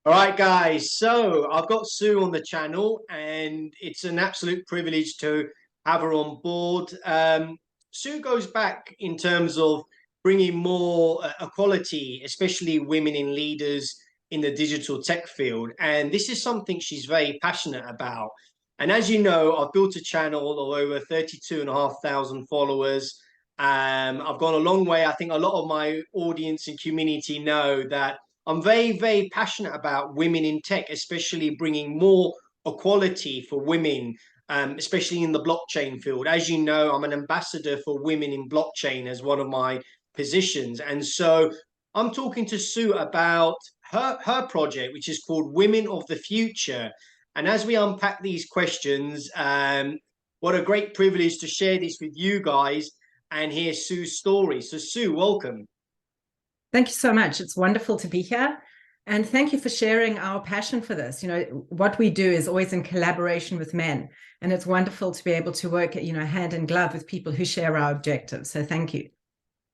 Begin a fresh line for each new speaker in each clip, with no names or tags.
All right, guys. So I've got Sue on the channel, and it's an absolute privilege to have her on board. Sue goes back in terms of bringing more equality, especially women in leaders in the digital tech field. And this is something she's very passionate about. And as you know, I've built a channel of over 32,500 followers. I've gone a long way. I think a lot of my audience and community know that I'm very, very passionate about women in tech, especially bringing more equality for women, especially in the blockchain field. As you know, I'm an ambassador for women in blockchain as one of my positions. And so I'm talking to Sue about her project, which is called Women of the Future. And as we unpack these questions, what a great privilege to share this with you guys and hear Sue's story. So, Sue, welcome.
Thank you so much. It's wonderful to be here. And thank you for sharing our passion for this. What we do is always in collaboration with men. And it's wonderful to be able to work, hand in glove with people who share our objectives. So thank you.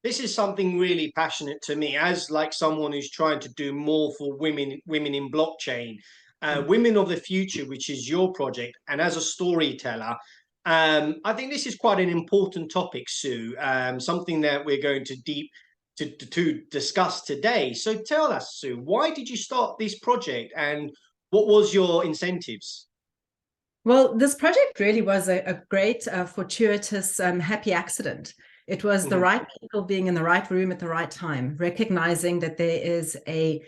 This is something really passionate to me as like someone who's trying to do more for women in blockchain, women of the future, which is your project, and as a storyteller. I think this is quite an important topic, Sue, something that we're going to discuss today. So tell us, Sue, why did you start this project and what was your incentives?
Well, this project really was a great, fortuitous, happy accident. It was the
Mhm.
right people being in the right room at the right time, recognizing that there is a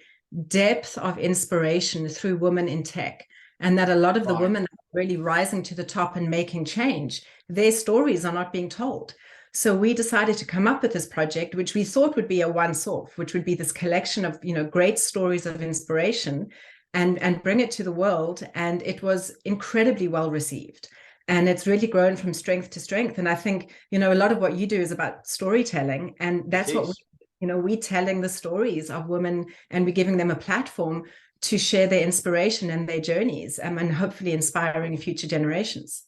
depth of inspiration through women in tech, and that a lot of the
Right.
women are really rising to the top and making change, their stories are not being told. So we decided to come up with this project, which we thought would be a once-off, which would be this collection of great stories of inspiration and bring it to the world. And it was incredibly well received. And it's really grown from strength to strength. And I think, a lot of what you do is about storytelling. And
It
that's what
is.
we're telling the stories of women, and we're giving them a platform to share their inspiration and their journeys, and hopefully inspiring future generations.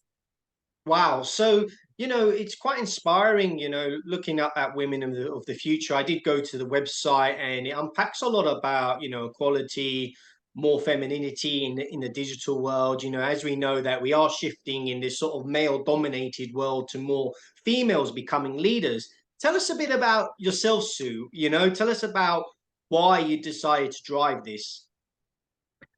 Wow. So, it's quite inspiring, looking up at women of the future. I did go to the website and it unpacks a lot about, equality, more femininity in the digital world. As we know that we are shifting in this sort of male dominated world to more females becoming leaders. Tell us a bit about yourself, Sue. Tell us about why you decided to drive this.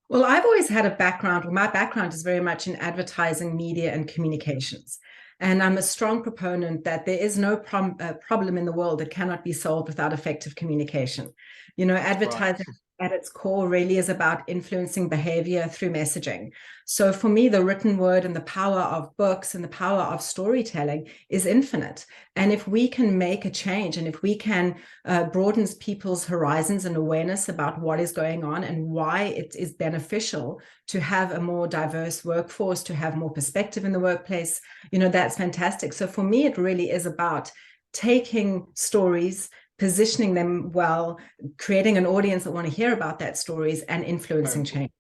Well, I've always had a background. Well, my background is very much in advertising, media, and communications. And I'm a strong proponent that there is no problem in the world that cannot be solved without effective communication.
Right.
Advertising at its core really is about influencing behavior through messaging. So for me, the written word and the power of books and the power of storytelling is infinite. And if we can make a change, and if we can broaden people's horizons and awareness about what is going on and why it is beneficial to have a more diverse workforce, to have more perspective in the workplace, that's fantastic. So for me, it really is about taking stories, positioning them well, creating an audience that want to hear about that stories, and influencing change.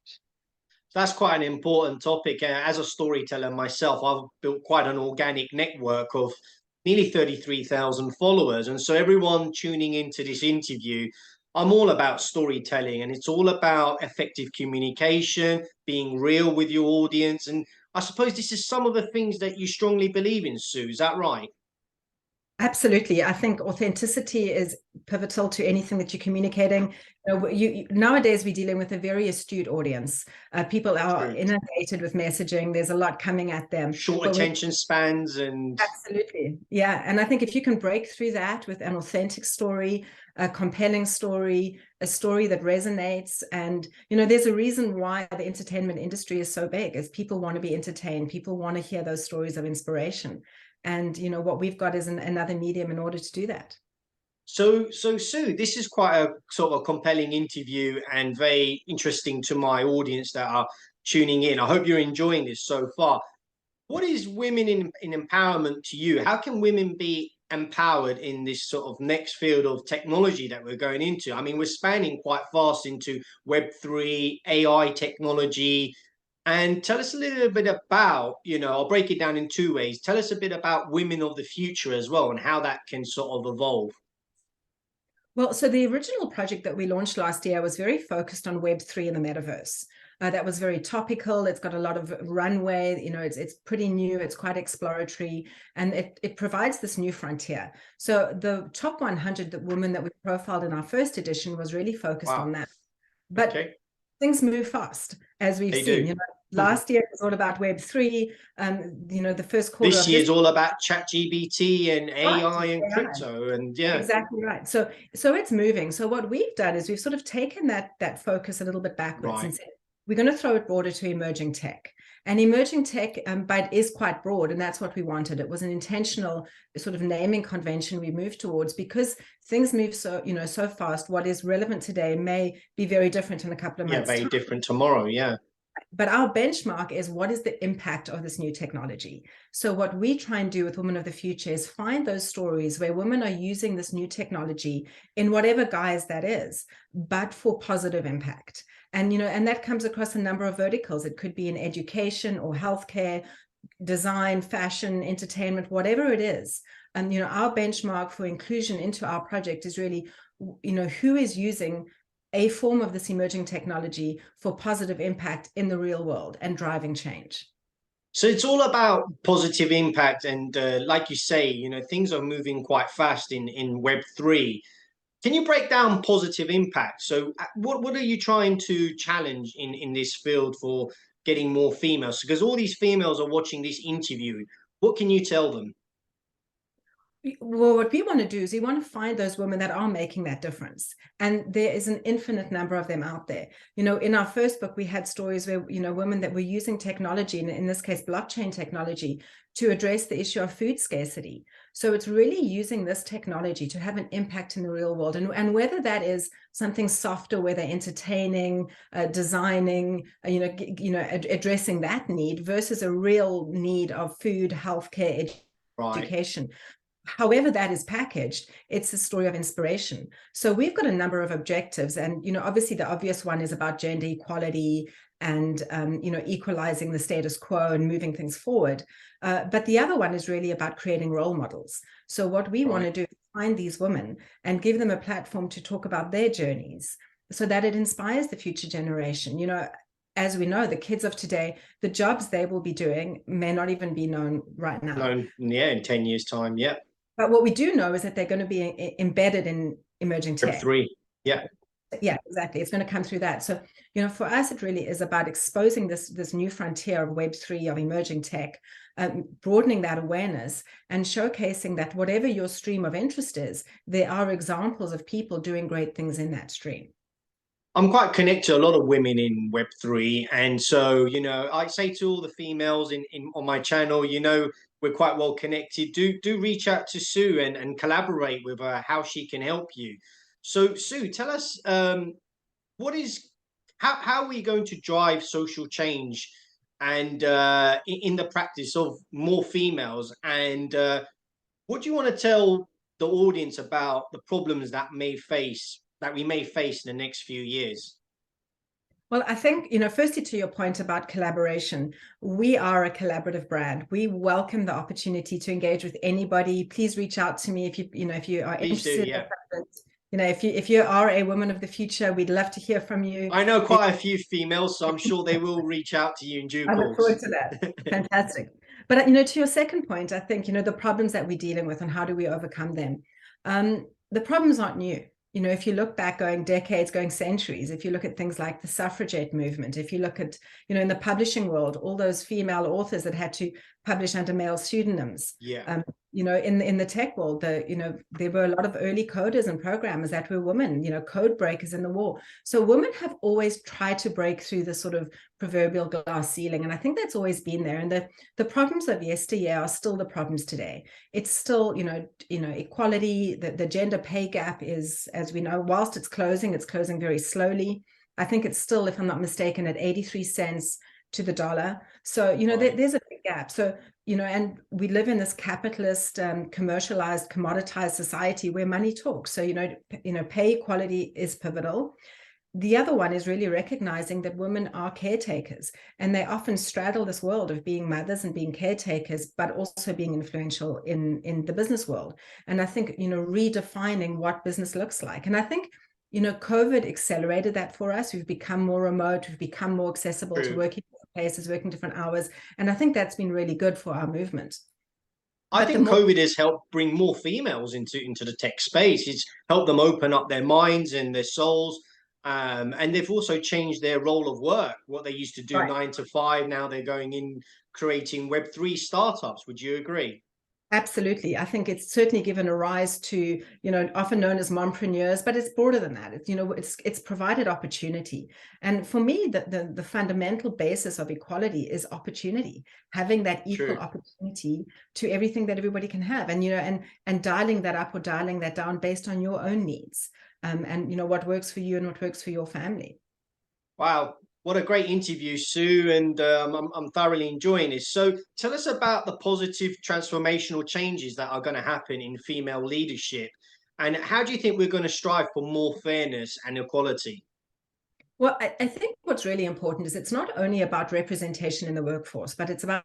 That's quite an important topic. As a storyteller myself, I've built quite an organic network of nearly 33,000 followers. And so, everyone tuning into this interview, I'm all about storytelling and it's all about effective communication, being real with your audience. And I suppose this is some of the things that you strongly believe in, Sue. Is that right?
Absolutely. I think authenticity is pivotal to anything that you're communicating. Nowadays, we're dealing with a very astute audience. People are
True.
inundated with messaging. There's a lot coming at them.
Short
But
attention spans and
absolutely. Yeah. And I think if you can break through that with an authentic story, a compelling story, a story that resonates. And, there's a reason why the entertainment industry is so big, is people want to be entertained. People want to hear those stories of inspiration. And, what we've got is another medium in order to do that.
so Sue, this is quite a sort of a compelling interview and very interesting to my audience that are tuning in. I hope you're enjoying this so far. What is women in empowerment to you? How can women be empowered in this sort of next field of technology that we're going into? I mean, we're spanning quite fast into Web3, AI technology. And tell us a little bit about, I'll break it down in two ways. Tell us a bit about women of the future as well and how that can sort of evolve.
Well, so the original project that we launched last year was very focused on Web3 and the metaverse. That was very topical. It's got a lot of runway. It's pretty new. It's quite exploratory, and it provides this new frontier. So the top 100 women that we profiled in our first edition was really focused on
Wow.
that. But
Okay.
things move fast, as we've
They
seen.
do.
Last year it was all about Web3. The first quarter
This
of
year's
this.
all about ChatGPT and
Right,
AI and
AI.
crypto, and yeah.
Exactly right. So it's moving. So what we've done is we've sort of taken that focus a little bit backwards and
Right.
said we're going to throw it broader to emerging tech. And emerging tech, but is quite broad, and that's what we wanted. It was an intentional sort of naming convention we moved towards, because things move so fast. What is relevant today may be very different in a couple of
Yeah,
months'
very
time.
different tomorrow. Yeah.
But our benchmark is, what is the impact of this new technology? So what we try and do with Women of the Future is find those stories where women are using this new technology in whatever guise that is, but for positive impact. And that comes across a number of verticals. It could be in education or healthcare, design, fashion, entertainment, whatever it is. And our benchmark for inclusion into our project is really, who is using a form of this emerging technology for positive impact in the real world and driving change.
So it's all about positive impact, and like you say, things are moving quite fast in Web3. Can you break down positive impact? So, what are you trying to challenge in this field for getting more females? Because all these females are watching this interview. What can you tell them?
Well, what we want to do is we want to find those women that are making that difference. And there is an infinite number of them out there. In our first book, we had stories where, women that were using technology, and in this case, blockchain technology, to address the issue of food scarcity. So it's really using this technology to have an impact in the real world. And whether that is something softer, whether entertaining, designing, addressing that need versus a real need of food, healthcare,
Right.
education. However that is packaged, it's a story of inspiration. So we've got a number of objectives, and obviously the obvious one is about gender equality and equalizing the status quo and moving things forward. But the other one is really about creating role models. So what we want to do is find these women and give them a platform to talk about their journeys, so that it inspires the future generation. As we know, the kids of today, the jobs they will be doing may not even be known right now.
No, yeah, in 10 years' time, yeah.
But what we do know is that they're going to be embedded in emerging tech.
Web3, yeah.
Yeah, exactly. It's going to come through that. So, for us, it really is about exposing this new frontier of Web3, of emerging tech, broadening that awareness and showcasing that whatever your stream of interest is, there are examples of people doing great things in that stream.
I'm quite connected to a lot of women in Web3. And so, I say to all the females on my channel, we're quite well connected. Do reach out to Sue and collaborate with her, how she can help you. So, Sue, tell us, what is how are we going to drive social change and in the practice of more females? And what do you want to tell the audience about the problems that we may face in the next few years?
Well, I think, firstly, to your point about collaboration, we are a collaborative brand. We welcome the opportunity to engage with anybody. Please reach out to me if you are
Please
interested.
do, yeah.
If you are a woman of the future, we'd love to hear from you.
I know quite a few females, so I'm sure they will reach out to you in due
I look
course.
forward to that. Fantastic. But to your second point, I think the problems that we're dealing with and how do we overcome them. The problems aren't new. If you look back, going decades, going centuries, if you look at things like the suffragette movement, if you look at in the publishing world, all those female authors that had to publish under male pseudonyms.
Yeah.
In the tech world, there were a lot of early coders and programmers that were women, code breakers in the war. So women have always tried to break through the sort of proverbial glass ceiling, and I think that's always been there. And the problems of yesteryear are still the problems today. It's still equality. The gender pay gap is, as we know, whilst it's closing very slowly. I think it's still, if I'm not mistaken, at 83 cents to the dollar. So there's a big gap. So and we live in this capitalist, commercialized, commoditized society where money talks. So pay equality is pivotal. the other one is really recognizing that women are caretakers, and they often straddle this world of being mothers and being caretakers, but also being influential in the business world. And I think, redefining what business looks like. And I think, COVID accelerated that for us. We've become more remote. We've become more accessible to
True.
working places, working different hours. And I think that's been really good for our movement.
I
But the
think
more
COVID has helped bring more females into the tech space. It's helped them open up their minds and their souls. And they've also changed their role of work. What they used to do
right.
9 to 5, now they're going in creating Web3 startups. Would you agree?
Absolutely. I think it's certainly given a rise to, often known as mompreneurs, but it's broader than that. It's provided opportunity. And for me, the fundamental basis of equality is opportunity, having that equal
True.
opportunity to everything that everybody can have. And, and dialing that up or dialing that down based on your own needs. And, what works for you and what works for your family.
Wow, what a great interview, Sue, and I'm thoroughly enjoying this. So, tell us about the positive transformational changes that are going to happen in female leadership, and how do you think we're going to strive for more fairness and equality?
Well, I think what's really important is it's not only about representation in the workforce, but it's about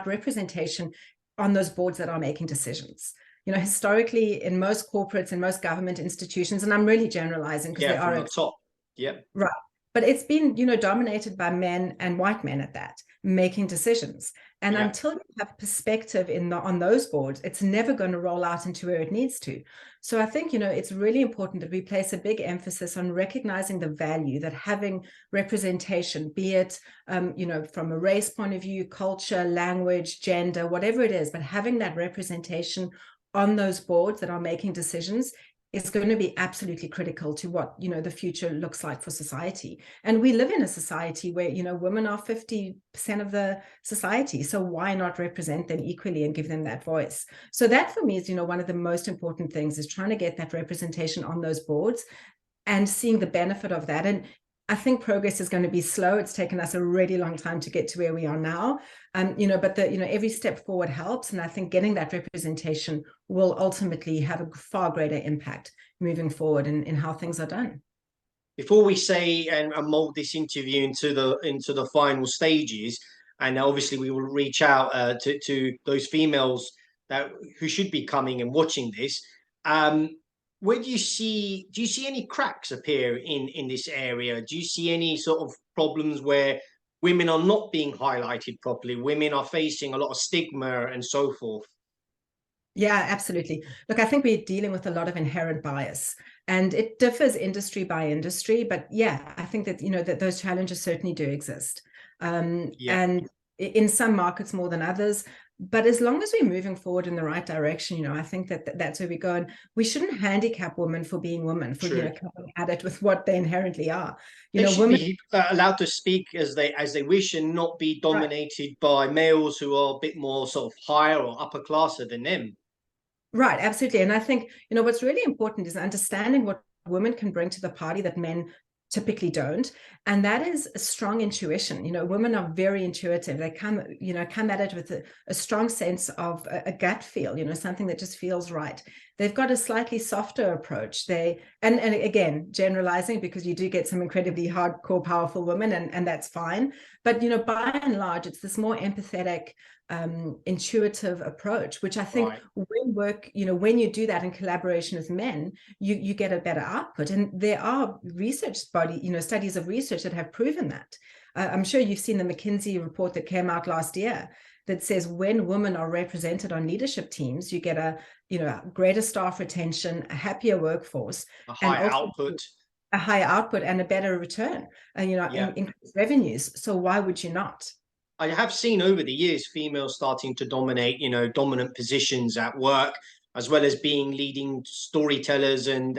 representation on those boards that are making decisions. Historically, in most corporates and most government institutions, and I'm really generalizing because
Yeah,
there
from
are
the top. Yeah,
right. But it's been, dominated by men and white men at that, making decisions. And
yeah.
until you have perspective on those boards, it's never going to roll out into where it needs to. So I think, it's really important that we place a big emphasis on recognizing the value that having representation, be it, from a race point of view, culture, language, gender, whatever it is, but having that representation on those boards that are making decisions is going to be absolutely critical to what the future looks like for society. And we live in a society where women are 50% of the society, so why not represent them equally and give them that voice? So that for me is one of the most important things, is trying to get that representation on those boards and seeing the benefit of that. And I think progress is going to be slow. It's taken us a really long time to get to where we are now. But every step forward helps. And I think getting that representation will ultimately have a far greater impact moving forward in how things are done.
Before we say and mold this interview into the final stages, and obviously we will reach out to those females that who should be coming and watching this. Um, where do you see any cracks appear in this area? Do you see any sort of problems where women are not being highlighted properly? Women are facing a lot of stigma and so forth.
Yeah, absolutely. Look, I think we're dealing with a lot of inherent bias, and it differs industry by industry. But yeah, I think that, that those challenges certainly do exist.
Yeah,
And in some markets more than others. But as long as we're moving forward in the right direction, I think that that's where we go. And we shouldn't handicap women for being women, for,
true.
coming at it with what they inherently are.
They should
Women.
be allowed to speak as they wish and not be
Right.
dominated by males who are a bit more sort of higher or upper classer than them.
Right, absolutely. And I think, what's really important is understanding what women can bring to the party that men typically don't. And that is a strong intuition. Women are very intuitive. They come at it with a strong sense of a gut feel, something that just feels right. They've got a slightly softer approach. And again, generalizing, because you do get some incredibly hardcore, powerful women, and that's fine. But, by and large, it's this more empathetic, intuitive approach, which I think
Right.
when you do that in collaboration with men, you get a better output. And there are studies of research that have proven that. I'm sure you've seen the McKinsey report that came out last year that says when women are represented on leadership teams, you get a greater staff retention, a happier workforce,
A
and
high
also
output.
a higher output and a better return,
Yeah.
increased revenues. So why would you not?
I have seen over the years females starting to dominate, dominant positions at work, as well as being leading storytellers and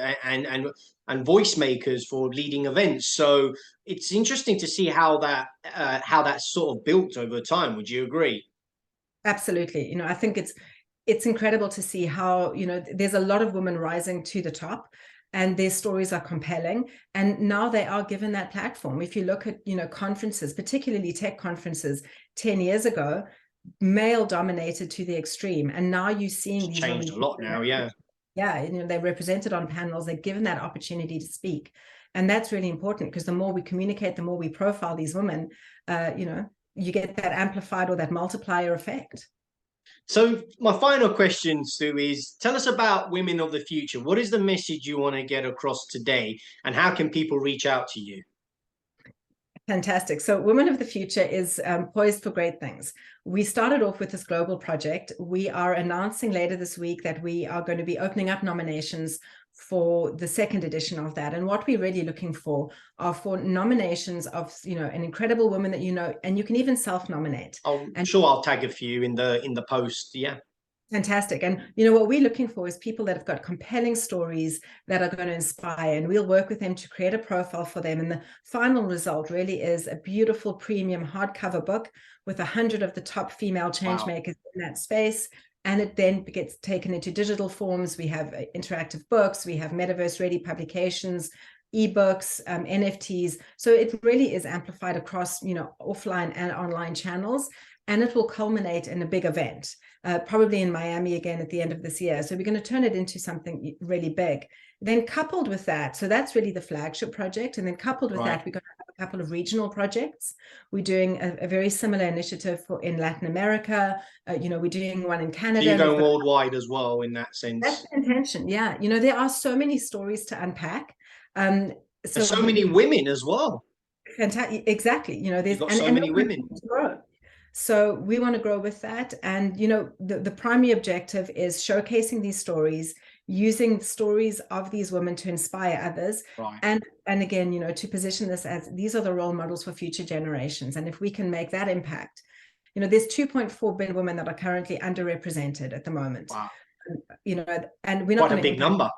voice makers for leading events. So it's interesting to see how that's sort of built over time. Would you agree?
Absolutely. I think it's incredible to see how, there's a lot of women rising to the top, and their stories are compelling. And now they are given that platform. If you look at, conferences, particularly tech conferences, 10 years ago, male dominated to the extreme. And now you're seeing
It's
these women.
changed a lot now. Yeah.
Yeah, they're represented on panels, they're given that opportunity to speak. And that's really important, because the more we communicate, the more we profile these women, you get that amplified or that multiplier effect.
So my final question, Sue, is tell us about Women of the Future. What is the message you want to get across today, and how can people reach out to you?
Fantastic. So Women of the Future is poised for great things. We started off with this global project. We are announcing later this week that we are going to be opening up nominations for the second edition of that. And what we're really looking for are for nominations of, an incredible woman that and you can even self-nominate.
I'm sure I'll tag a few in the post. Yeah.
Fantastic. And what we're looking for is people that have got compelling stories that are going to inspire, and we'll work with them to create a profile for them. And the final result really is a beautiful premium hardcover book with 100 of the top female change makers in that space. And it then gets taken into digital forms. We have interactive books, we have metaverse ready publications, ebooks, NFTs. So it really is amplified across, offline and online channels. And it will culminate in a big event, probably in Miami again at the end of this year. So we're going to turn it into something really big. Then coupled with that, so that's really the flagship project. And then coupled with that, we're going to have a couple of regional projects. We're doing a very similar initiative in Latin America. We're doing one in Canada.
So you're going worldwide as well in that sense.
That's the intention. Yeah. There are so many stories to unpack.
So many women as well.
Fantastic. Exactly. There's
You've got so many women.
So we want to grow with that. And, the primary objective is showcasing these stories, using the stories of these women to inspire others.
Right.
And again, to position this as these are the role models for future generations. And if we can make that impact, there's 2.4 billion women that are currently underrepresented at the moment.
Wow.
And we're not
quite a big number.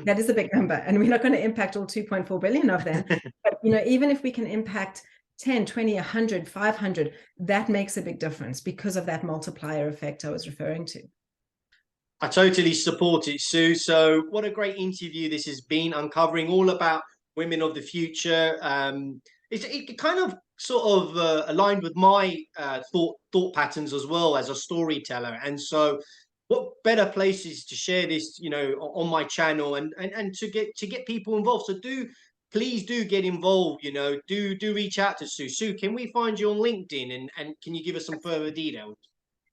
That is a big number. And we're not going to impact all 2.4 billion of them. But, even if we can impact 10, 20, 100, 500, that makes a big difference because of that multiplier effect I was referring to.
I totally support it, Sue. So what a great interview this has been, uncovering all about Women of the Future. It kind of sort of aligned with my thought patterns as well as a storyteller. And so what better places to share this, on my channel and to get people involved. So please do get involved, do reach out to Sue. Sue, can we find you on LinkedIn, and can you give us some further details?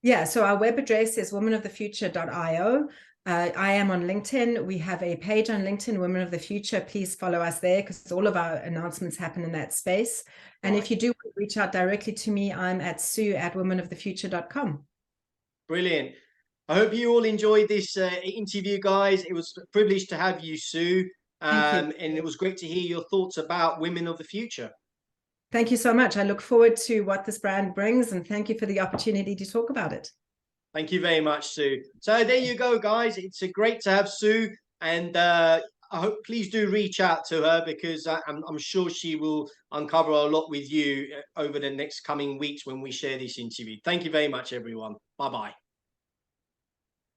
Yeah, so our web address is womenofthefuture.io. I am on LinkedIn. We have a page on LinkedIn, Women of the Future. Please follow us there, because all of our announcements happen in that space. And if you do reach out directly to me, I'm at sue@womenofthefuture.com.
Brilliant. I hope you all enjoyed this interview, guys. It was a privilege to have you, Sue. And it was great to hear your thoughts about Women of the Future.
Thank you so much. I look forward to what this brand brings, and thank you for the opportunity to talk about it.
Thank you very much, Sue. So there you go, guys. It's great to have Sue, and I hope please do reach out to her, because I'm sure she will uncover a lot with you over the next coming weeks when we share this interview. Thank you very much, everyone. Bye-bye.